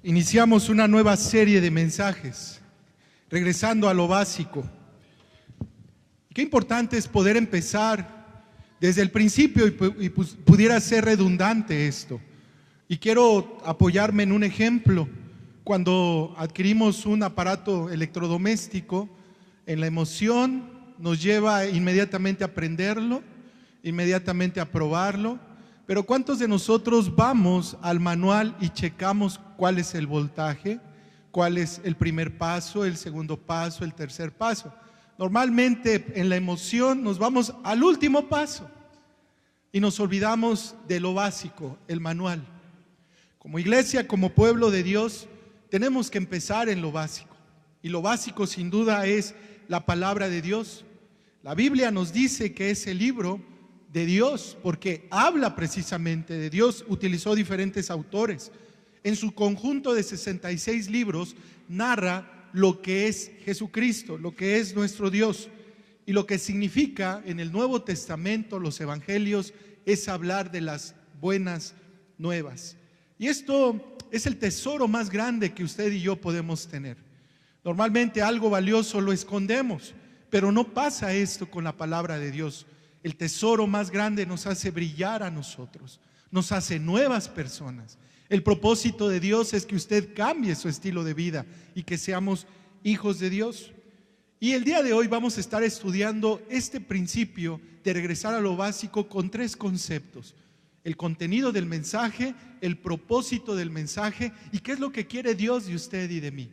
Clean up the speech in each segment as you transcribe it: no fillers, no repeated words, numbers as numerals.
Iniciamos una nueva serie de mensajes, regresando a lo básico. Qué importante es poder empezar desde el principio y pudiera ser redundante esto. Y quiero apoyarme en un ejemplo. Cuando adquirimos un aparato electrodoméstico, en la emoción nos lleva inmediatamente a prenderlo, inmediatamente a probarlo. Pero ¿cuántos de nosotros vamos al manual y checamos cuál es el voltaje, cuál es el primer paso, el segundo paso, el tercer paso? Normalmente en la emoción nos vamos al último paso y nos olvidamos de lo básico, el manual. Como iglesia, como pueblo de Dios, tenemos que empezar en lo básico. Y lo básico sin duda es la palabra de Dios. La Biblia nos dice que es el libro de Dios, porque habla precisamente de Dios. Utilizó diferentes autores. En su conjunto de 66 libros narra lo que es Jesucristo, lo que es nuestro Dios. Y lo que significa en el Nuevo Testamento, los evangelios, es hablar de las buenas nuevas. Y esto es el tesoro más grande que usted y yo podemos tener. Normalmente algo valioso lo escondemos, pero no pasa esto con la palabra de Dios. El tesoro más grande nos hace brillar a nosotros, nos hace nuevas personas. El propósito de Dios es que usted cambie su estilo de vida y que seamos hijos de Dios. Y el día de hoy vamos a estar estudiando este principio de regresar a lo básico con tres conceptos: el contenido del mensaje, el propósito del mensaje y qué es lo que quiere Dios de usted y de mí.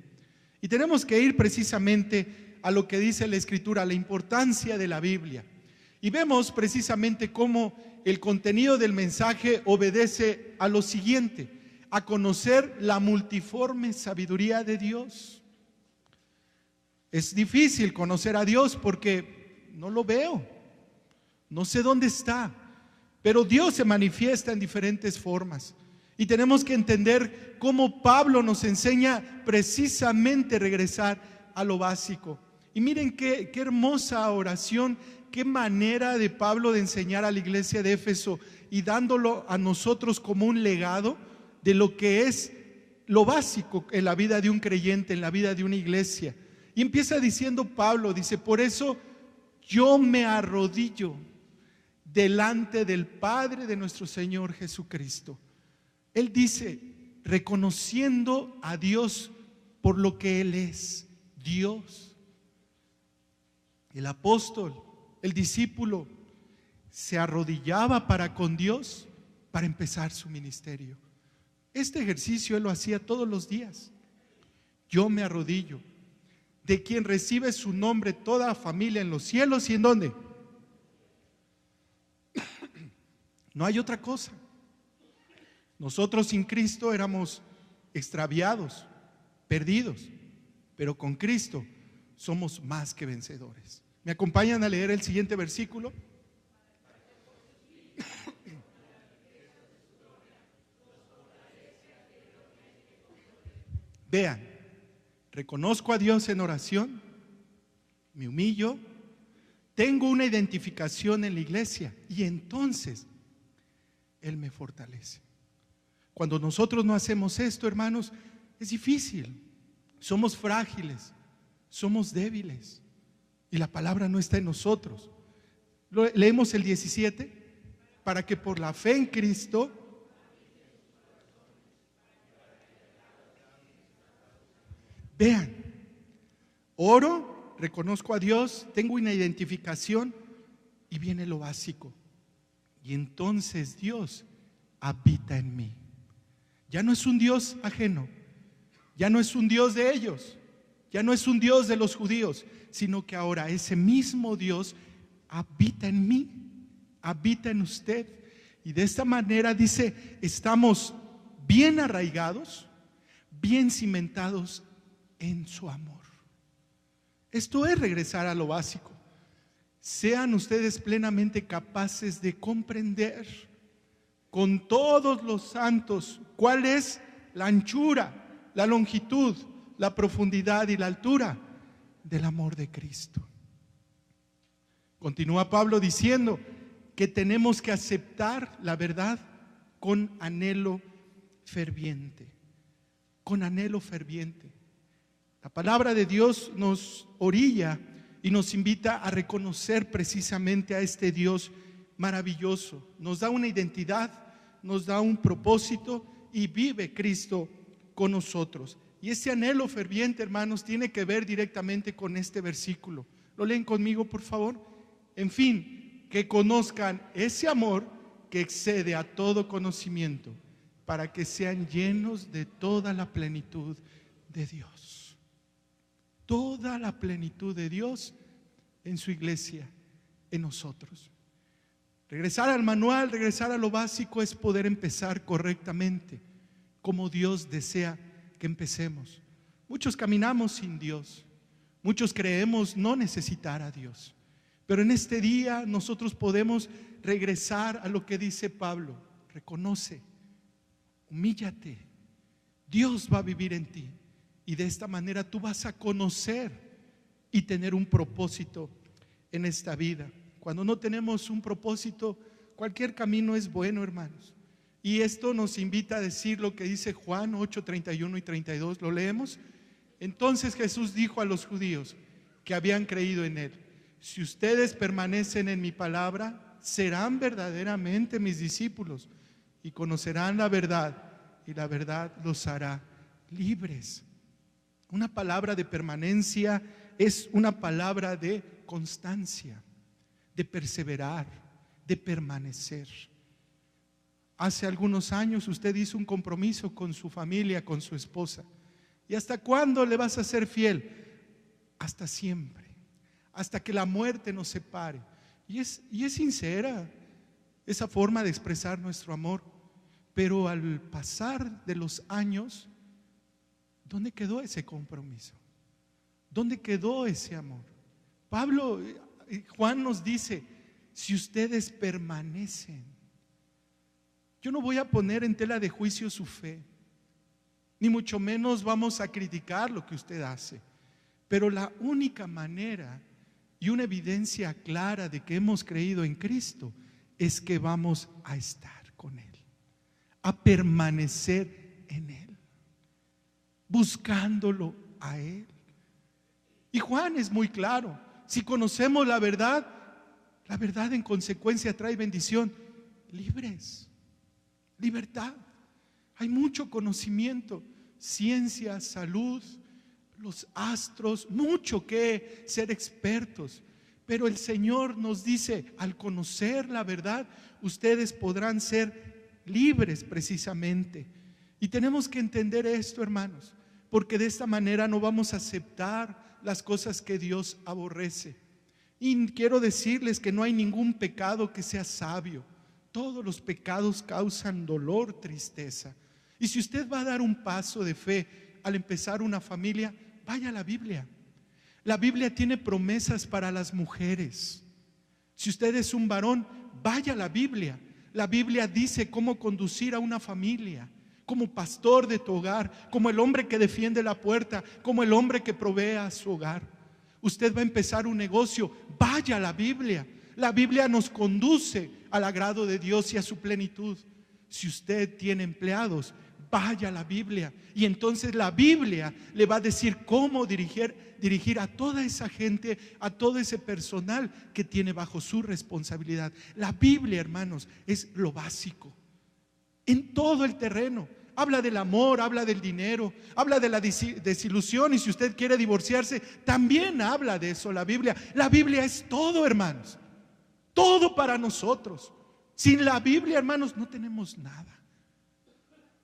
Y tenemos que ir precisamente a lo que dice la Escritura, la importancia de la Biblia. Y vemos precisamente cómo el contenido del mensaje obedece a lo siguiente: a conocer la multiforme sabiduría de Dios. Es difícil conocer a Dios porque no lo veo, no sé dónde está, pero Dios se manifiesta en diferentes formas. Y tenemos que entender cómo Pablo nos enseña precisamente regresar a lo básico. Y miren qué hermosa oración, qué manera de Pablo de enseñar a la iglesia de Éfeso y dándolo a nosotros como un legado de lo que es lo básico en la vida de un creyente, en la vida de una iglesia. Y empieza diciendo Pablo, dice: por eso yo me arrodillo delante del Padre de nuestro Señor Jesucristo. Él dice, reconociendo a Dios por lo que Él es, Dios. El apóstol, el discípulo, se arrodillaba para con Dios para empezar su ministerio. Este ejercicio él lo hacía todos los días. Yo me arrodillo, de quien recibe su nombre toda familia en los cielos y en ¿dónde? No hay otra cosa. Nosotros sin Cristo éramos extraviados, perdidos, pero con Cristo somos más que vencedores. ¿Me acompañan a leer el siguiente versículo? Vean, reconozco a Dios en oración, me humillo, tengo una identificación en la iglesia y entonces Él me fortalece. Cuando nosotros no hacemos esto, hermanos, es difícil. Somos frágiles, somos débiles y la palabra no está en nosotros. Leemos el 17, para que por la fe en Cristo vean, oro, reconozco a Dios, tengo una identificación y viene lo básico. Y entonces Dios habita en mí. Ya no es un Dios ajeno, ya no es un Dios de ellos, ya no es un Dios de los judíos, sino que ahora ese mismo Dios habita en mí, habita en usted. Y de esta manera dice, estamos bien arraigados, bien cimentados en su amor. Esto es regresar a lo básico. Sean ustedes plenamente capaces de comprender con todos los santos cuál es la anchura, la longitud, la profundidad y la altura del amor de Cristo. Continúa Pablo diciendo que tenemos que aceptar la verdad con anhelo ferviente. con anhelo ferviente. La palabra de Dios nos orilla y nos invita a reconocer precisamente a este Dios maravilloso. Nos da una identidad, nos da un propósito y vive Cristo con nosotros. Y ese anhelo ferviente, hermanos, tiene que ver directamente con este versículo. ¿Lo leen conmigo, por favor? En fin, que conozcan ese amor que excede a todo conocimiento, para que sean llenos de toda la plenitud de Dios. Toda la plenitud de Dios en su iglesia, en nosotros. Regresar al manual, regresar a lo básico es poder empezar correctamente, como Dios desea que empecemos. Muchos caminamos sin Dios, muchos creemos no necesitar a Dios, pero en este día nosotros podemos regresar a lo que dice Pablo: reconoce, humíllate, Dios va a vivir en ti, y de esta manera tú vas a conocer y tener un propósito en esta vida. Cuando no tenemos un propósito, cualquier camino es bueno, hermanos. Y esto nos invita a decir lo que dice Juan 8, 31 y 32. ¿Lo leemos? Entonces Jesús dijo a los judíos que habían creído en Él: si ustedes permanecen en mi palabra, serán verdaderamente mis discípulos y conocerán la verdad, y la verdad los hará libres. Una palabra de permanencia es una palabra de constancia, de perseverar, de permanecer. Hace algunos años usted hizo un compromiso con su familia, con su esposa. ¿Y hasta cuándo le vas a ser fiel? Hasta siempre, hasta que la muerte nos separe. Y es sincera esa forma de expresar nuestro amor. Pero al pasar de los años, ¿dónde quedó ese compromiso? ¿Dónde quedó ese amor? Juan nos dice: si ustedes permanecen. Yo no voy a poner en tela de juicio su fe, ni mucho menos vamos a criticar lo que usted hace, pero la única manera y una evidencia clara de que hemos creído en Cristo es que vamos a estar con Él, a permanecer en Él, buscándolo a Él. Y Juan es muy claro: si conocemos la verdad en consecuencia trae bendición. Libres, libertad. Hay mucho conocimiento, ciencia, salud, los astros, mucho que ser expertos. Pero el Señor nos dice: al conocer la verdad, ustedes podrán ser libres precisamente. Y tenemos que entender esto, hermanos, porque de esta manera no vamos a aceptar las cosas que Dios aborrece. Y quiero decirles que no hay ningún pecado que sea sabio. Todos los pecados causan dolor, tristeza. Y si usted va a dar un paso de fe al empezar una familia, vaya a la Biblia. La Biblia tiene promesas para las mujeres. Si usted es un varón, vaya a la Biblia. La Biblia dice cómo conducir a una familia, como pastor de tu hogar, como el hombre que defiende la puerta, como el hombre que provee a su hogar. Usted va a empezar un negocio, vaya a la Biblia. La Biblia nos conduce al agrado de Dios y a su plenitud. Si usted tiene empleados, vaya a la Biblia, y entonces la Biblia le va a decir cómo dirigir a toda esa gente, a todo ese personal que tiene bajo su responsabilidad. La Biblia, hermanos, es lo básico en todo el terreno. Habla del amor, habla del dinero, habla de la desilusión, y si usted quiere divorciarse, también habla de eso la Biblia. La Biblia es todo, hermanos, todo para nosotros. Sin la Biblia, hermanos, no tenemos nada.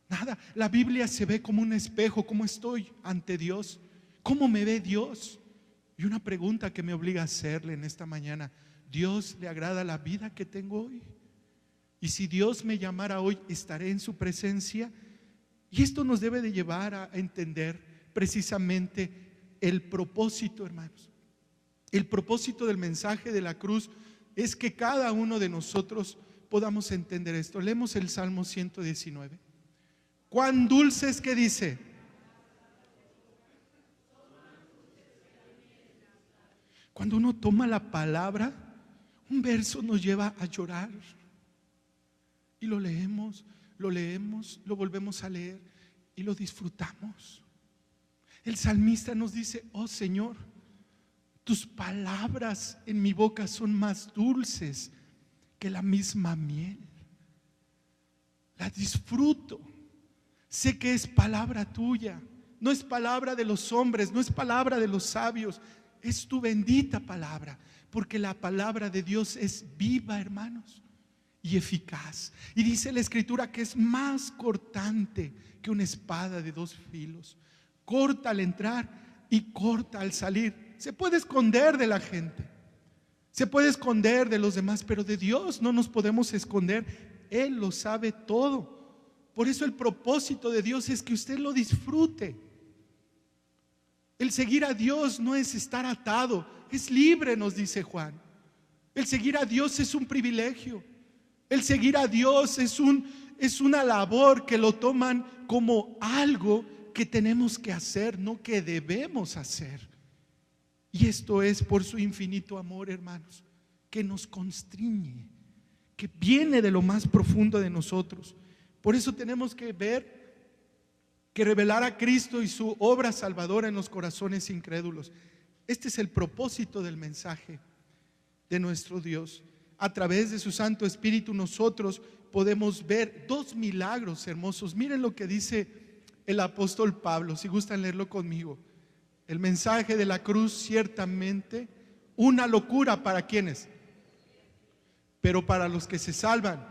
Nada. La Biblia se ve como un espejo. ¿Cómo estoy ante Dios? ¿Cómo me ve Dios? Y una pregunta que me obliga a hacerle en esta mañana: ¿Dios le agrada la vida que tengo hoy? Y si Dios me llamara hoy, ¿estaré en su presencia? Y esto nos debe de llevar a entender precisamente el propósito, hermanos. El propósito del mensaje de la cruz es que cada uno de nosotros podamos entender esto. Leemos el Salmo 119. Cuán dulces, que dice, cuando uno toma la palabra, un verso nos lleva a llorar. Y lo leemos, lo volvemos a leer. y lo disfrutamos. El salmista nos dice: oh Señor, tus palabras en mi boca son más dulces que la misma miel. La disfruto. Sé que es palabra tuya. No es palabra de los hombres, no es palabra de los sabios. Es tu bendita palabra. Porque la palabra de Dios es viva, hermanos, y eficaz. Y dice la Escritura que es más cortante que una espada de dos filos. Corta al entrar y corta al salir. Se puede esconder de la gente, se puede esconder de los demás, pero de Dios no nos podemos esconder. Él lo sabe todo. Por eso el propósito de Dios es que usted lo disfrute. El seguir a Dios no es estar atado, es libre, nos dice Juan. El seguir a Dios es un privilegio. El seguir a Dios es una labor que lo toman como algo que tenemos que hacer, no que debemos hacer. Y esto es por su infinito amor, hermanos, que nos constriñe, que viene de lo más profundo de nosotros. Por eso tenemos que ver, que revelar a Cristo y su obra salvadora en los corazones incrédulos. Este es el propósito del mensaje de nuestro Dios. A través de su Santo Espíritu nosotros podemos ver dos milagros hermosos. Miren lo que dice el apóstol Pablo, si gustan leerlo conmigo. El mensaje de la cruz, ciertamente una locura para quienes, pero para los que se salvan,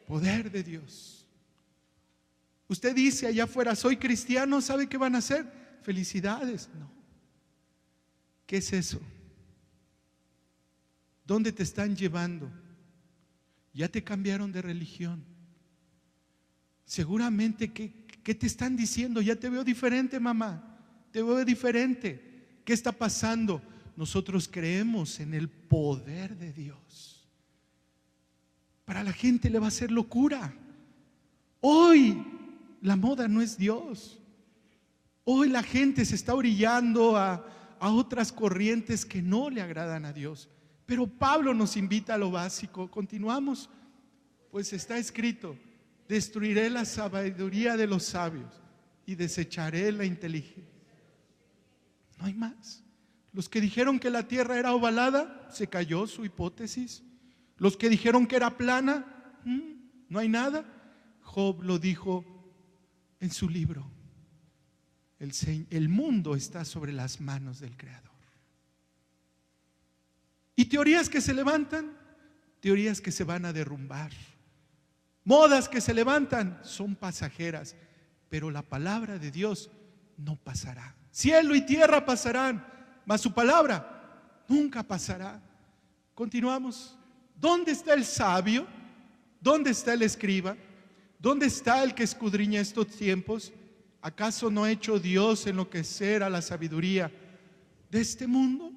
poder de Dios. Usted dice allá afuera: soy cristiano, ¿sabe qué van a hacer? Felicidades. No. ¿Qué es eso? ¿Dónde te están llevando? Ya te cambiaron de religión. Seguramente, ¿qué te están diciendo? Ya te veo diferente, mamá, te veo diferente. ¿Qué está pasando? Nosotros creemos en el poder de Dios. Para la gente le va a ser locura. Hoy la moda no es Dios. Hoy la gente se está orillando a otras corrientes que no le agradan a Dios. Pero Pablo nos invita a lo básico. Continuamos. Pues está escrito: destruiré la sabiduría de los sabios y desecharé la inteligencia. No hay más. Los que dijeron que la tierra era ovalada, se cayó su hipótesis. Los que dijeron que era plana, no hay nada. Job lo dijo en su libro: el mundo está sobre las manos del Creador. Y teorías que se levantan, teorías que se van a derrumbar. Modas que se levantan son pasajeras, pero la palabra de Dios no pasará. Cielo y tierra pasarán, mas su palabra nunca pasará. Continuamos. ¿Dónde está el sabio? ¿Dónde está el escriba? ¿Dónde está el que escudriña estos tiempos? ¿Acaso no ha hecho Dios enloquecer a la sabiduría de este mundo?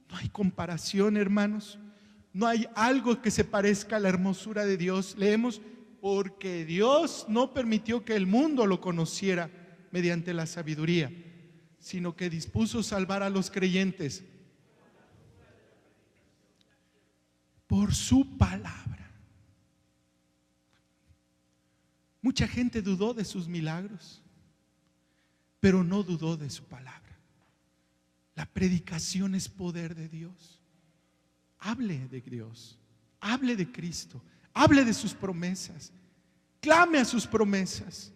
No hay comparación, hermanos. No hay algo que se parezca a la hermosura de Dios. Leemos: porque Dios no permitió que el mundo lo conociera mediante la sabiduría, sino que dispuso salvar a los creyentes por su palabra. Mucha gente dudó de sus milagros, pero no dudó de su palabra. La predicación es poder de Dios. Hable de Dios, hable de Cristo, hable de sus promesas, clame a sus promesas.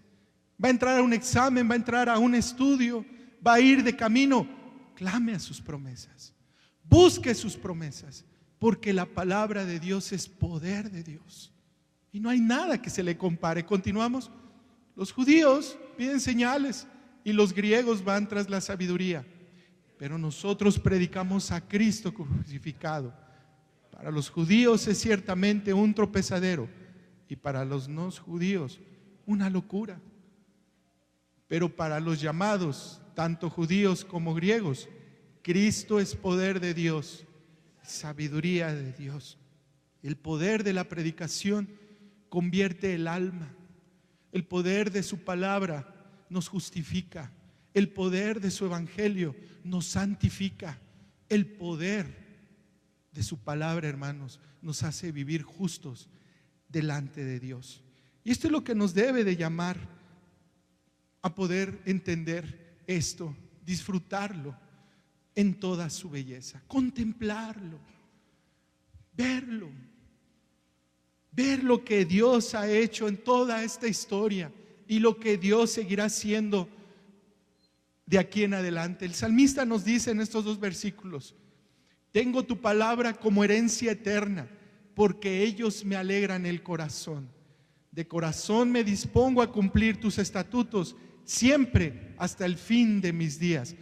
Va a entrar a un examen, va a entrar a un estudio, va a ir de camino, clame a sus promesas, busque sus promesas, porque la palabra de Dios es poder de Dios y no hay nada que se le compare. Continuamos. Los judíos piden señales y los griegos van tras la sabiduría, pero nosotros predicamos a Cristo crucificado. Para los judíos es ciertamente un tropezadero y para los no judíos una locura, pero para los llamados, tanto judíos como griegos, Cristo es poder de Dios, sabiduría de Dios. El poder de la predicación convierte el alma. El poder de su palabra nos justifica. El poder de su evangelio nos santifica. El poder de su palabra, hermanos, nos hace vivir justos delante de Dios. Y esto es lo que nos debe de llamar a poder entender esto, disfrutarlo en toda su belleza, contemplarlo, verlo, ver lo que Dios ha hecho en toda esta historia y lo que Dios seguirá haciendo de aquí en adelante. El salmista nos dice en estos 2 versículos: tengo tu palabra como herencia eterna, porque ellos me alegran el corazón. De corazón me dispongo a cumplir tus estatutos siempre hasta el fin de mis días.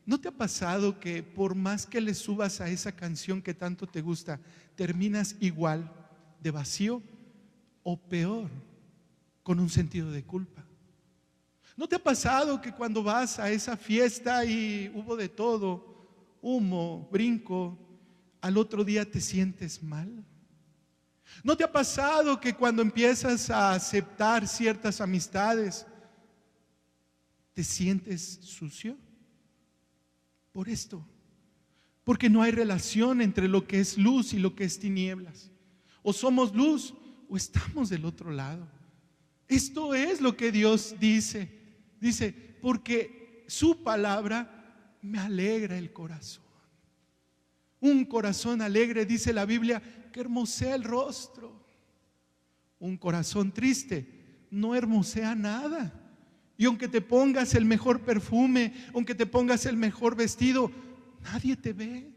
¿No te ha pasado que por más que le subas a esa canción que tanto te gusta, terminas igual de vacío o peor, con un sentido de culpa? ¿No te ha pasado que cuando vas a esa fiesta y hubo de todo, humo, brinco, al otro día te sientes mal? ¿No te ha pasado que cuando empiezas a aceptar ciertas amistades te sientes sucio? Por esto, porque no hay relación entre lo que es luz y lo que es tinieblas. O somos luz o estamos del otro lado. Esto es lo que Dios dice. Dice, porque su palabra me alegra el corazón. Un corazón alegre, dice la Biblia, que hermosea el rostro. Un corazón triste no hermosea nada. Y aunque te pongas el mejor perfume, aunque te pongas el mejor vestido, nadie te ve.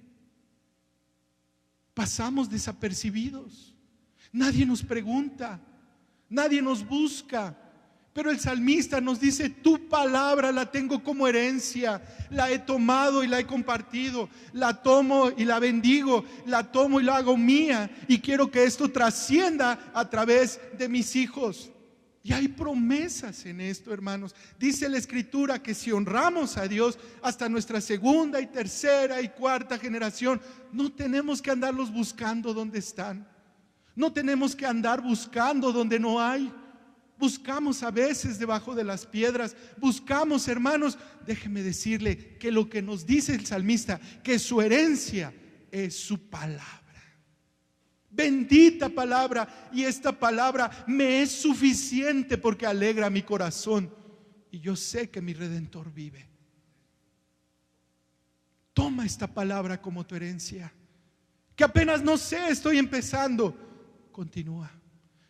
Pasamos desapercibidos. Nadie nos pregunta, nadie nos busca. Pero el salmista nos dice, tu palabra la tengo como herencia, la he tomado y la he compartido, la tomo y la bendigo, la tomo y la hago mía, y quiero que esto trascienda a través de mis hijos. Y hay promesas en esto, hermanos. Dice la Escritura que si honramos a Dios hasta nuestra segunda y tercera y cuarta generación, no tenemos que andarlos buscando donde están. No tenemos que andar buscando donde no hay. Buscamos a veces debajo de las piedras, buscamos, hermanos. Déjeme decirle que lo que nos dice el salmista, que su herencia es su palabra. Bendita palabra, y esta palabra me es suficiente porque alegra mi corazón y yo sé que mi Redentor vive. Toma esta palabra como tu herencia. Que apenas no sé, estoy empezando, continúa.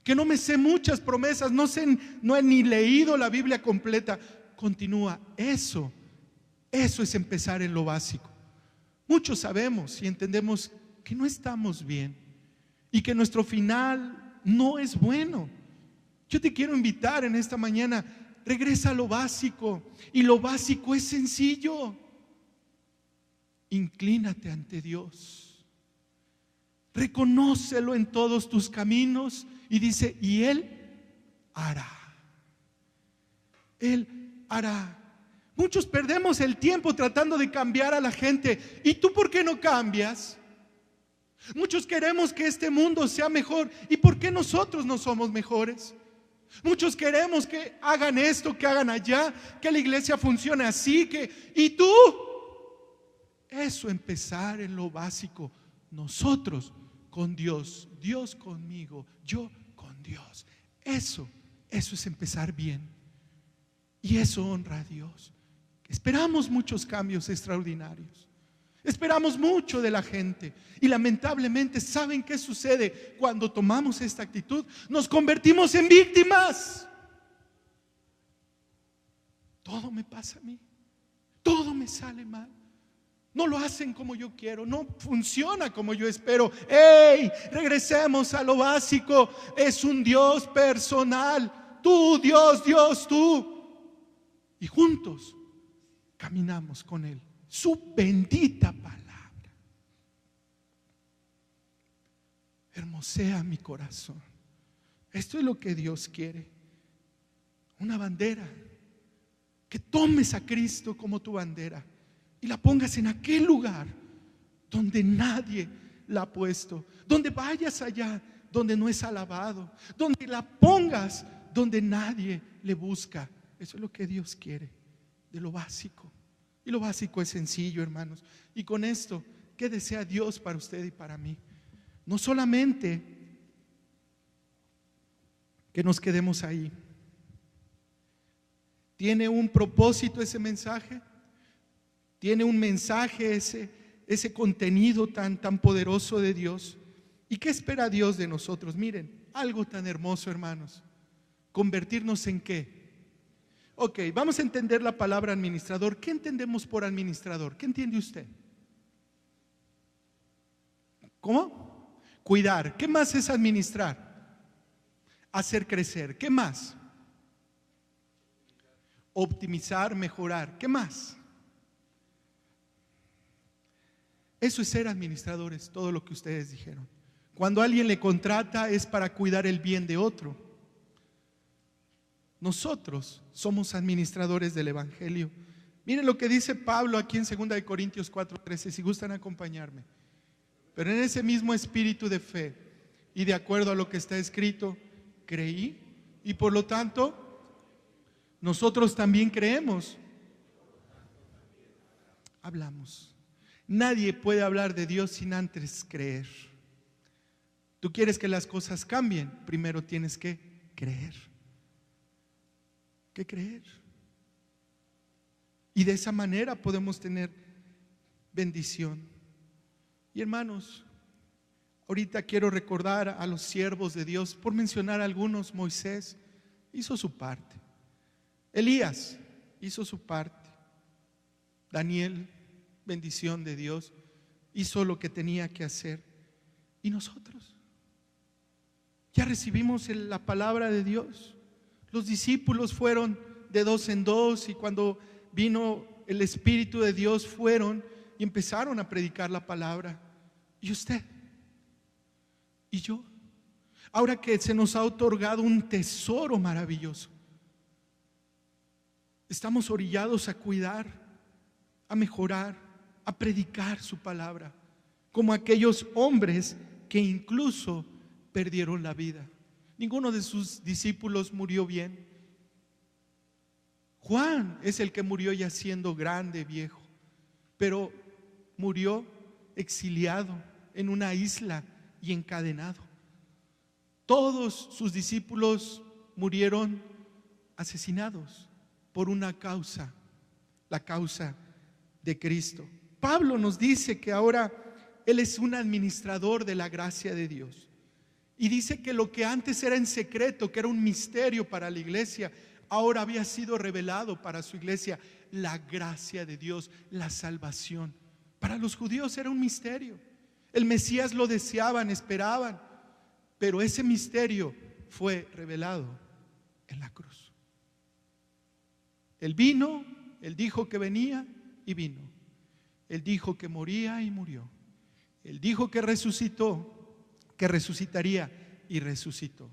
Que no me sé muchas promesas, no he ni leído la Biblia completa, continúa. Eso es empezar en lo básico. Muchos sabemos y entendemos que no estamos bien y que nuestro final no es bueno. Yo te quiero invitar en esta mañana, regresa a lo básico, y lo básico es sencillo. Inclínate ante Dios, reconócelo en todos tus caminos. Y dice, y Él hará. Él hará. Muchos perdemos el tiempo tratando de cambiar a la gente. ¿Y tú por qué no cambias? Muchos queremos que este mundo sea mejor. ¿Y por qué nosotros no somos mejores? Muchos queremos que hagan esto, que hagan allá, que la iglesia funcione así, ¿y tú? Eso, empezar en lo básico. Nosotros con Dios, Dios conmigo, yo con Dios. Eso es empezar bien. Y eso honra a Dios. Esperamos muchos cambios extraordinarios. Esperamos mucho de la gente. Y lamentablemente, ¿saben qué sucede cuando tomamos esta actitud? Nos convertimos en víctimas. Todo me pasa a mí. Todo me sale mal. No lo hacen como yo quiero, no funciona como yo espero. ¡Ey! Regresemos a lo básico. Es un Dios personal. Tú, Dios, Dios, tú. Y juntos caminamos con Él. Su bendita palabra hermosea mi corazón. Esto es lo que Dios quiere. Una bandera. Que tomes a Cristo como tu bandera y la pongas en aquel lugar donde nadie la ha puesto, donde vayas allá donde no es alabado, donde la pongas donde nadie le busca. Eso es lo que Dios quiere, de lo básico. Y lo básico es sencillo, hermanos. Y con esto, ¿qué desea Dios para usted y para mí? No solamente que nos quedemos ahí. ¿Tiene un propósito ese mensaje? ¿Tiene un mensaje ese contenido tan poderoso de Dios? ¿Y qué espera Dios de nosotros? Miren, algo tan hermoso, hermanos. ¿Convertirnos en qué? Ok, vamos a entender la palabra administrador. ¿Qué entendemos por administrador? ¿Qué entiende usted? ¿Cómo? Cuidar. ¿Qué más es administrar? Hacer crecer. ¿Qué más? Optimizar, mejorar. ¿Qué más? Eso es ser administradores, todo lo que ustedes dijeron. Cuando alguien le contrata es para cuidar el bien de otro. Nosotros somos administradores del Evangelio. Miren lo que dice Pablo aquí en 2 Corintios 4:13, si gustan acompañarme. Pero en ese mismo espíritu de fe y de acuerdo a lo que está escrito, creí y por lo tanto nosotros también creemos. Hablamos. Nadie puede hablar de Dios sin antes creer. Tú quieres que las cosas cambien, primero tienes que creer. ¿Qué creer? Y de esa manera podemos tener bendición. Y hermanos, ahorita quiero recordar a los siervos de Dios, por mencionar algunos. Moisés hizo su parte, Elías hizo su parte, Daniel, bendición de Dios, hizo lo que tenía que hacer. ¿Y nosotros? Ya recibimos la palabra de Dios. Los discípulos fueron de 2 en 2 y cuando vino el Espíritu de Dios fueron y empezaron a predicar la palabra. ¿Y usted? ¿Y yo? Ahora que se nos ha otorgado un tesoro maravilloso, estamos orillados a cuidar, a mejorar, a predicar su palabra, como aquellos hombres que incluso perdieron la vida. Ninguno de sus discípulos murió bien. Juan es el que murió ya siendo grande, viejo, pero murió exiliado en una isla y encadenado. Todos sus discípulos murieron asesinados por una causa, la causa de Cristo. Pablo nos dice que ahora él es un administrador de la gracia de Dios. Y dice que lo que antes era en secreto, que era un misterio para la iglesia, ahora había sido revelado para su iglesia. La gracia de Dios, la salvación. Para los judíos era un misterio. El Mesías lo deseaban, esperaban, pero ese misterio fue revelado en la cruz. Él vino, Él dijo que venía y vino. Él dijo que moría y murió. Él dijo que resucitó, que resucitaría y resucitó.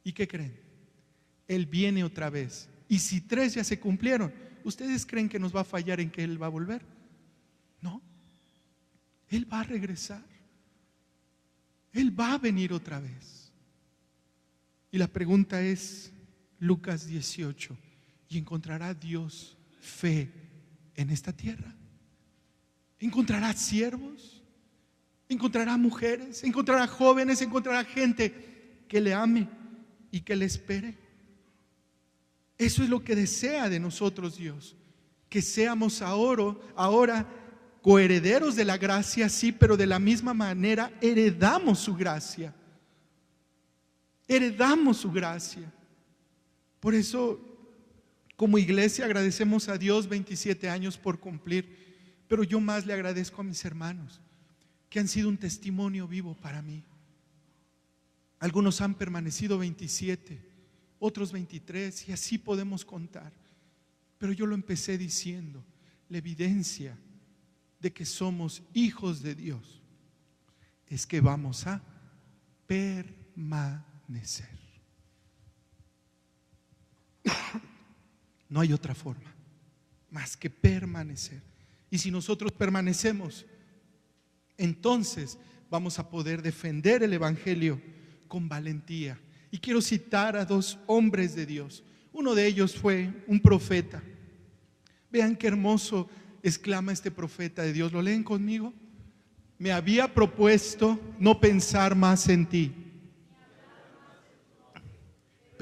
¿Y qué creen? Él viene otra vez. Y si 3 ya se cumplieron, ¿ustedes creen que nos va a fallar en que Él va a volver? No. Él va a regresar. Él va a venir otra vez. Y la pregunta es, Lucas 18, ¿y encontrará Dios fe en esta tierra? ¿Encontrará siervos? ¿Encontrará mujeres? ¿Encontrará jóvenes? ¿Encontrará gente que le ame y que le espere? Eso es lo que desea de nosotros Dios, que seamos ahora coherederos de la gracia, sí, pero de la misma manera heredamos su gracia. Heredamos su gracia. Por eso, como iglesia, agradecemos a Dios 27 años por cumplir, pero yo más le agradezco a mis hermanos que han sido un testimonio vivo para mí. Algunos han permanecido 27, otros 23, y así podemos contar. Pero yo lo empecé diciendo, la evidencia de que somos hijos de Dios es que vamos a permanecer. No hay otra forma más que permanecer. Y si nosotros permanecemos, entonces vamos a poder defender el Evangelio con valentía. Y quiero citar a 2 hombres de Dios. Uno de ellos fue un profeta. Vean qué hermoso exclama este profeta de Dios. ¿Lo leen conmigo? Me había propuesto no pensar más en ti.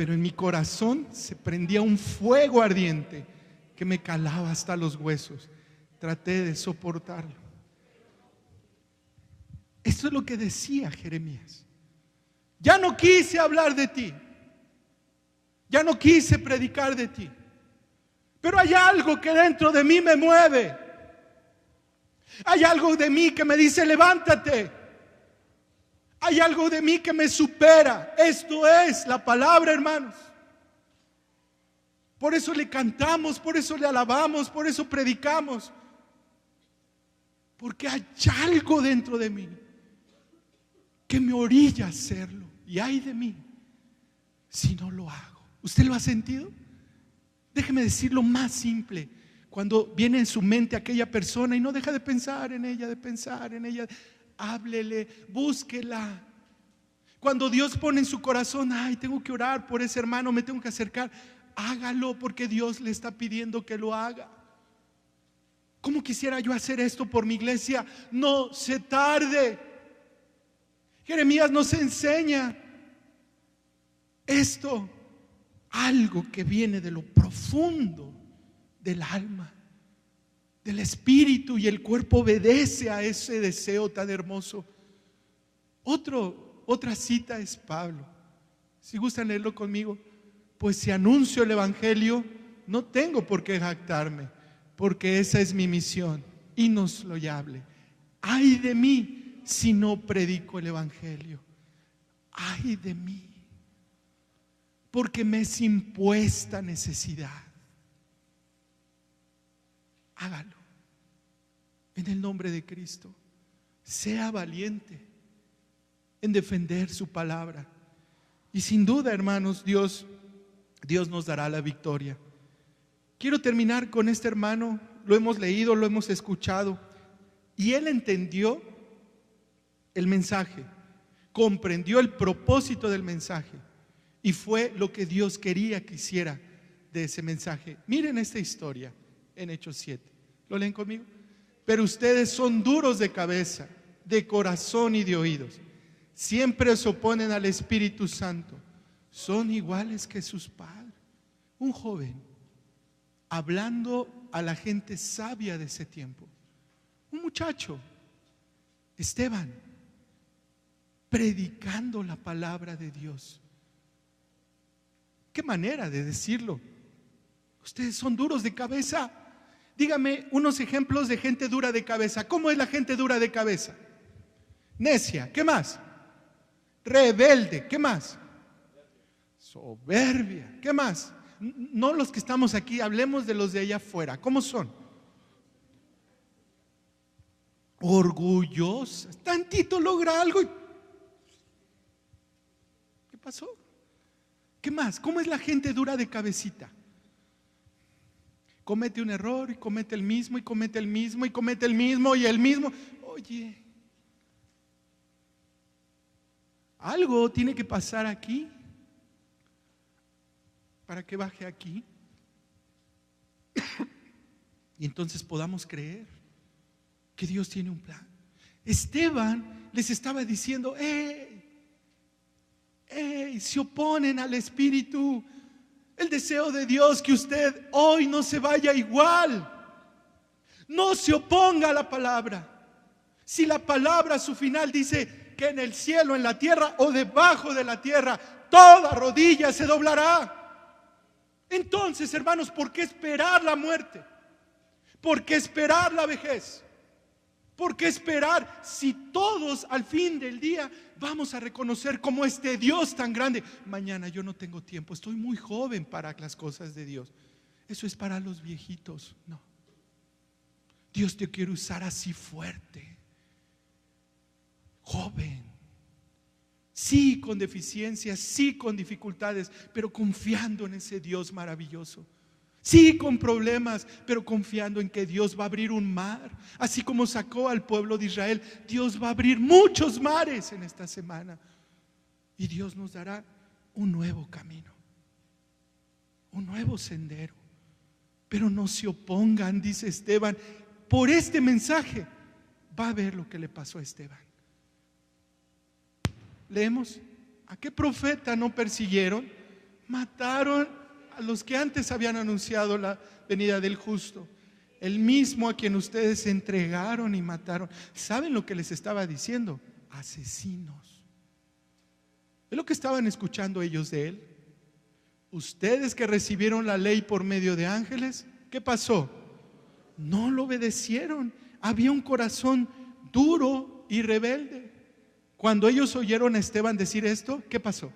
pero en mi corazón se prendía un fuego ardiente que me calaba hasta los huesos. Traté de soportarlo. Esto es lo que decía Jeremías. Ya no quise hablar de ti, ya no quise predicar de ti, pero hay algo que dentro de mí me mueve. Hay algo de mí que me dice levántate. Hay algo de mí que me supera. Esto es la palabra, hermanos. Por eso le cantamos, por eso le alabamos, por eso predicamos. Porque hay algo dentro de mí que me orilla a hacerlo. Y ay de mí si no lo hago. ¿Usted lo ha sentido? Déjeme decirlo más simple. Cuando viene en su mente aquella persona y no deja de pensar en ella, háblele, búsquela. Cuando Dios pone en su corazón, ay, tengo que orar por ese hermano, me tengo que acercar, hágalo porque Dios le está pidiendo que lo haga. ¿Cómo quisiera yo hacer esto por mi iglesia? No se tarde. Jeremías nos enseña esto, algo que viene de lo profundo del alma, del espíritu, y el cuerpo obedece a ese deseo tan hermoso. Otra cita es Pablo. Si gustan leerlo conmigo. Pues si anuncio el evangelio, no tengo por qué jactarme, porque esa es mi misión inexplicable. Ay de mí si no predico el evangelio. Ay de mí, porque me es impuesta necesidad. Hágalo en el nombre de Cristo. Sea valiente en defender su palabra. Y sin duda, hermanos, Dios nos dará la victoria. Quiero terminar con este hermano. Lo hemos leído, lo hemos escuchado, y él entendió el mensaje, comprendió el propósito del mensaje, y fue lo que Dios quería que hiciera de ese mensaje. Miren esta historia en Hechos 7. ¿Lo leen conmigo? Pero ustedes son duros de cabeza, de corazón y de oídos. Siempre se oponen al Espíritu Santo. Son iguales que sus padres. Un joven hablando a la gente sabia de ese tiempo. Un muchacho, Esteban, predicando la palabra de Dios. ¿Qué manera de decirlo? Ustedes son duros de cabeza. Dígame unos ejemplos de gente dura de cabeza. ¿Cómo es la gente dura de cabeza? Necia, ¿qué más? Rebelde, ¿qué más? Soberbia, ¿qué más? No los que estamos aquí, hablemos de los de allá afuera. ¿Cómo son? Orgullosas. Tantito logra algo y... ¿qué pasó? ¿Qué más? ¿Cómo es la gente dura de cabecita? Comete un error y comete el mismo y comete el mismo y comete el mismo y el mismo. Oye, algo tiene que pasar aquí para que baje aquí y entonces podamos creer que Dios tiene un plan. Esteban les estaba diciendo: se oponen al Espíritu. El deseo de Dios que usted hoy no se vaya igual. No se oponga a la palabra. Si la palabra a su final dice que en el cielo, en la tierra o debajo de la tierra, toda rodilla se doblará. Entonces, hermanos, ¿por qué esperar la muerte? ¿Por qué esperar la vejez? ¿Por qué esperar si todos al fin del día vamos a reconocer como este Dios tan grande? Mañana yo no tengo tiempo, estoy muy joven para las cosas de Dios. Eso es para los viejitos. No. Dios te quiere usar así fuerte, joven. Sí, con deficiencias, sí, con dificultades, pero confiando en ese Dios maravilloso. Sí, con problemas, pero confiando en que Dios va a abrir un mar. Así como sacó al pueblo de Israel, Dios va a abrir muchos mares en esta semana. Y Dios nos dará un nuevo camino, un nuevo sendero. Pero no se opongan, dice Esteban. Por este mensaje va a ver lo que le pasó a Esteban. Leemos: ¿a qué profeta no persiguieron? Mataron a los que antes habían anunciado la venida del justo. El mismo a quien ustedes entregaron y mataron. ¿Saben lo que les estaba diciendo? Asesinos. ¿Es lo que estaban escuchando ellos de él? Ustedes que recibieron la ley por medio de ángeles, ¿qué pasó? No lo obedecieron. Había un corazón duro y rebelde. Cuando ellos oyeron a Esteban decir esto, ¿qué pasó?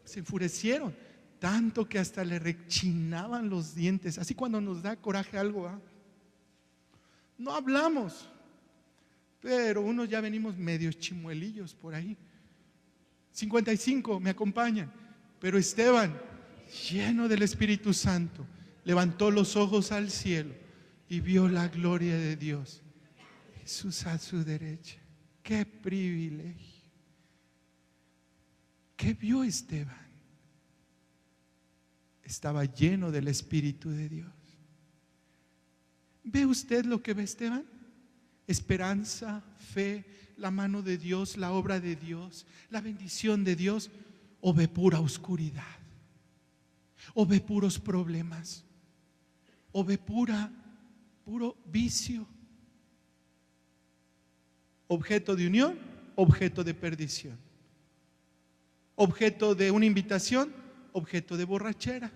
Se enfurecieron, tanto que hasta le rechinaban los dientes. Así cuando nos da coraje algo, ¿eh? No hablamos, pero unos ya venimos medios chimuelillos por ahí. 55, me acompañan. Pero Esteban, lleno del Espíritu Santo, levantó los ojos al cielo y vio la gloria de Dios. Jesús a su derecha. ¡Qué privilegio! ¿Qué vio Esteban? Estaba lleno del Espíritu de Dios. ¿Ve usted lo que ve Esteban? Esperanza, fe, la mano de Dios, la obra de Dios, la bendición de Dios. ¿O ve pura oscuridad? ¿O ve puros problemas? ¿O ve puro vicio? Objeto de unión, objeto de perdición. Objeto de una invitación, objeto de borrachera.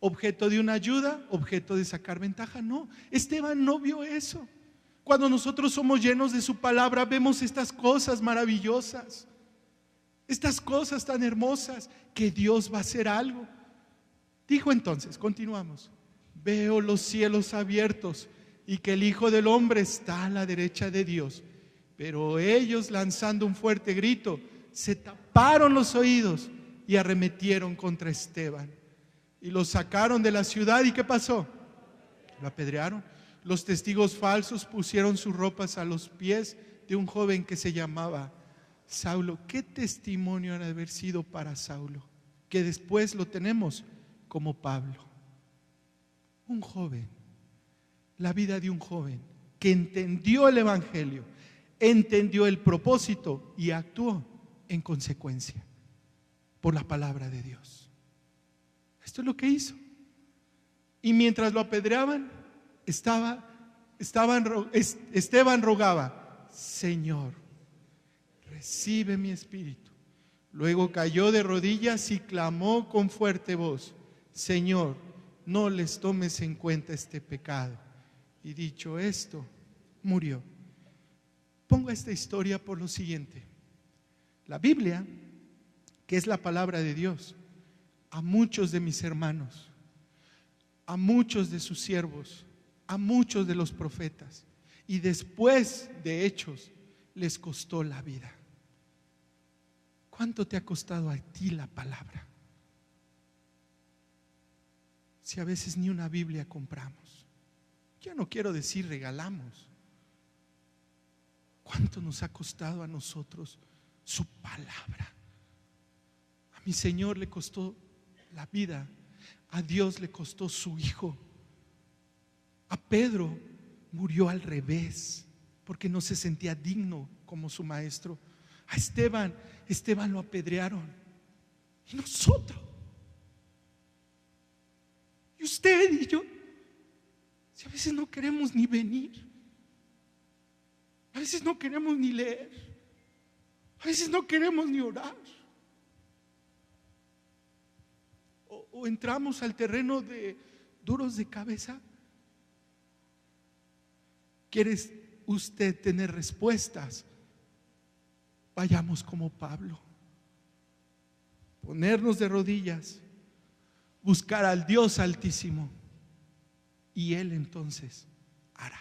Objeto de una ayuda, objeto de sacar ventaja. No, Esteban no vio eso. Cuando nosotros somos llenos de su palabra, vemos estas cosas maravillosas, estas cosas tan hermosas, que Dios va a hacer algo. Dijo entonces, continuamos: veo los cielos abiertos y que el Hijo del Hombre está a la derecha de Dios. Pero ellos, lanzando un fuerte grito, se taparon los oídos y arremetieron contra Esteban. Y lo sacaron de la ciudad. ¿Y qué pasó? Lo apedrearon. Los testigos falsos pusieron sus ropas a los pies de un joven que se llamaba Saulo. ¿Qué testimonio ha de haber sido para Saulo? Que después lo tenemos como Pablo. Un joven, la vida de un joven que entendió el Evangelio, entendió el propósito y actuó en consecuencia por la palabra de Dios. Esto es lo que hizo. Y mientras lo apedreaban, Esteban rogaba: Señor, recibe mi espíritu. Luego cayó de rodillas y clamó con fuerte voz: Señor, no les tomes en cuenta este pecado. Y dicho esto, murió. Pongo esta historia por lo siguiente. La Biblia, que es la palabra de Dios, a muchos de mis hermanos, a muchos de sus siervos, a muchos de los profetas, y después de Hechos, les costó la vida. ¿Cuánto te ha costado a ti la palabra? Si a veces ni una Biblia compramos. Yo no quiero decir regalamos. ¿Cuánto nos ha costado a nosotros su palabra? A mi Señor le costó la vida, a Dios le costó su Hijo. A Pedro murió al revés, porque no se sentía digno como su maestro. A Esteban lo apedrearon. Y nosotros, y usted y yo, si a veces no queremos ni venir, a veces no queremos ni leer, a veces no queremos ni orar, o entramos al terreno de duros de cabeza. ¿Quiere usted tener respuestas? Vayamos como Pablo, ponernos de rodillas, buscar al Dios Altísimo, y Él entonces hará.